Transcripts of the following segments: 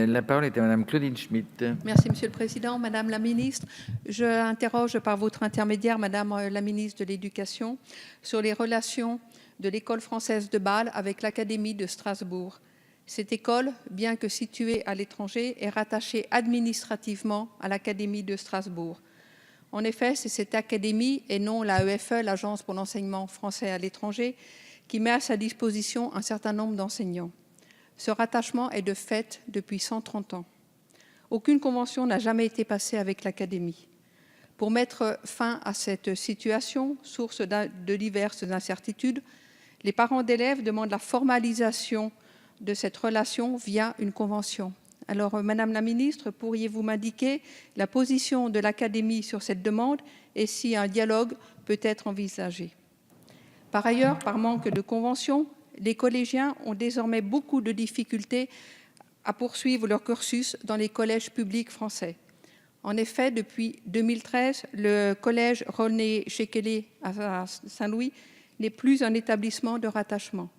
La parole est à Madame Claudine Schmitt. Merci, Monsieur le Président. Madame la Ministre, je interroge par votre intermédiaire Madame la Ministre de l'Éducation sur les relations de l'École française de Bâle avec l'Académie de Strasbourg. Cette école, bien que située à l'étranger, est rattachée administrativement à l'Académie de Strasbourg. En effet, c'est cette académie et non l'AEFE, l'Agence pour l'enseignement français à l'étranger, qui met à sa disposition un certain nombre d'enseignants. Ce rattachement est de fait depuis 130 ans. Aucune convention n'a jamais été passée avec l'Académie. Pour mettre fin à cette situation, source de diverses incertitudes, les parents d'élèves demandent la formalisation de cette relation via une convention. Alors, Madame la Ministre, pourriez-vous m'indiquer la position de l'Académie sur cette demande et si un dialogue peut être envisagé? Par ailleurs, par manque de convention, les collégiens ont désormais beaucoup de difficultés à poursuivre leur cursus dans les collèges publics français. En effet, depuis 2013, le collège René Shekeley à Saint-Louis n'est plus un établissement de rattachement.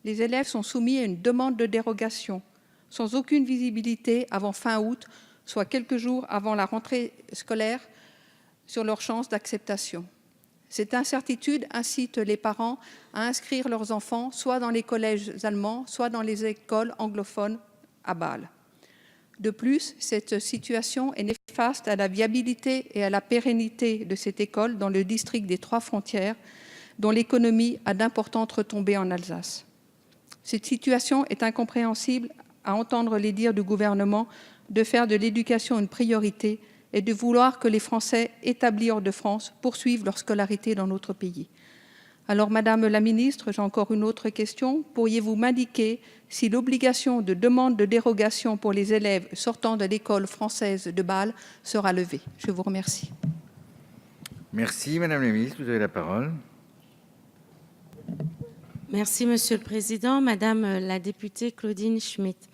Les élèves sont soumis à une demande de dérogation, sans aucune visibilité avant fin août, soit quelques jours avant la rentrée scolaire, sur leurs chances d'acceptation. Cette incertitude incite les parents à inscrire leurs enfants soit dans les collèges allemands, soit dans les écoles anglophones à Bâle. De plus, cette situation est néfaste à la viabilité et à la pérennité de cette école dans le district des Trois-Frontières, dont l'économie a d'importantes retombées en Alsace. Cette situation est incompréhensible à entendre les dires du gouvernement de faire de l'éducation une priorité et de vouloir que les Français établis hors de France poursuivent leur scolarité dans notre pays. Alors, Madame la Ministre, j'ai encore une autre question. Pourriez-vous m'indiquer si l'obligation de demande de dérogation pour les élèves sortant de l'école française de Bâle sera levée? Je vous remercie. Merci, Madame la Ministre. Vous avez la parole. Merci, Monsieur le Président. Madame la députée Claudine Schmitt.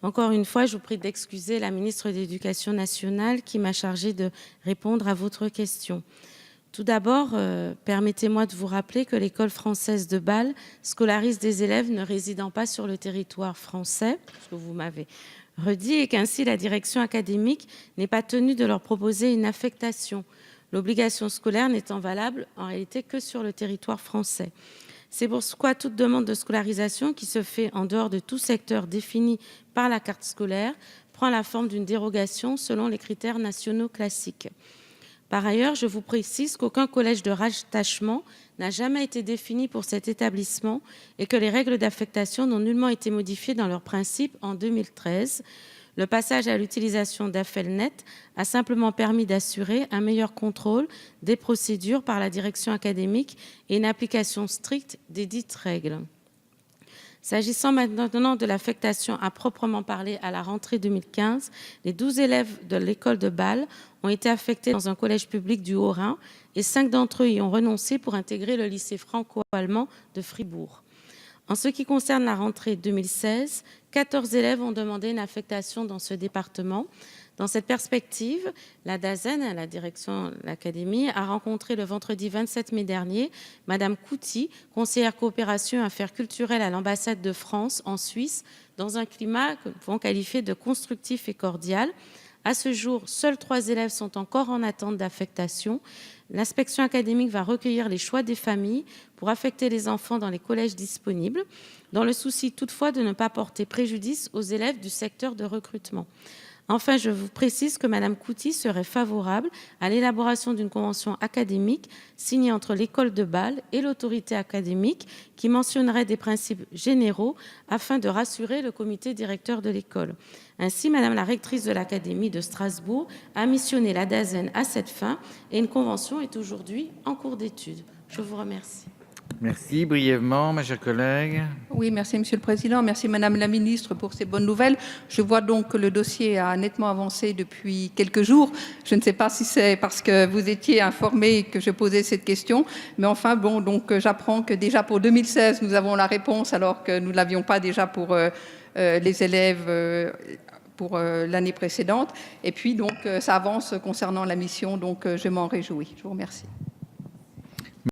Encore une fois, je vous prie d'excuser la ministre de l'Éducation nationale qui m'a chargée de répondre à votre question. Tout d'abord, permettez-moi de vous rappeler que l'école française de Bâle scolarise des élèves ne résidant pas sur le territoire français, ce que vous m'avez redit, et qu'ainsi la direction académique n'est pas tenue de leur proposer une affectation, l'obligation scolaire n'étant valable en réalité que sur le territoire français. C'est pourquoi toute demande de scolarisation qui se fait en dehors de tout secteur défini par la carte scolaire prend la forme d'une dérogation selon les critères nationaux classiques. Par ailleurs, je vous précise qu'aucun collège de rattachement n'a jamais été défini pour cet établissement et que les règles d'affectation n'ont nullement été modifiées dans leurs principes en 2013. Le passage à l'utilisation d'AFELNet a simplement permis d'assurer un meilleur contrôle des procédures par la direction académique et une application stricte des dites règles. S'agissant maintenant de l'affectation à proprement parler à la rentrée 2015, les 12 élèves de l'école de Bâle ont été affectés dans un collège public du Haut-Rhin et 5 d'entre eux y ont renoncé pour intégrer le lycée franco-allemand de Fribourg. En ce qui concerne la rentrée 2016, 14 élèves ont demandé une affectation dans ce département. Dans cette perspective, la DAZEN, la direction de l'académie, a rencontré le vendredi 27 mai dernier Madame Couty, conseillère coopération et affaires culturelles à l'ambassade de France en Suisse, dans un climat que nous pouvons qualifier de constructif et cordial. À ce jour, seuls 3 élèves sont encore en attente d'affectation. L'inspection académique va recueillir les choix des familles pour affecter les enfants dans les collèges disponibles, dans le souci toutefois de ne pas porter préjudice aux élèves du secteur de recrutement. Enfin, je vous précise que Madame Couty serait favorable à l'élaboration d'une convention académique signée entre l'école de Bâle et l'autorité académique qui mentionnerait des principes généraux afin de rassurer le comité directeur de l'école. Ainsi, Madame la rectrice de l'Académie de Strasbourg a missionné la DAZEN à cette fin et une convention est aujourd'hui en cours d'étude. Je vous remercie. Merci. Brièvement, ma chère collègue. Oui, merci Monsieur le Président. Merci Madame la Ministre pour ces bonnes nouvelles. Je vois donc que le dossier a nettement avancé depuis quelques jours. Je ne sais pas si c'est parce que vous étiez informé que je posais cette question, mais enfin bon, donc j'apprends que déjà pour 2016, nous avons la réponse alors que nous ne l'avions pas déjà pour les élèves pour l'année précédente. Et puis donc ça avance concernant la mission, donc je m'en réjouis. Je vous remercie.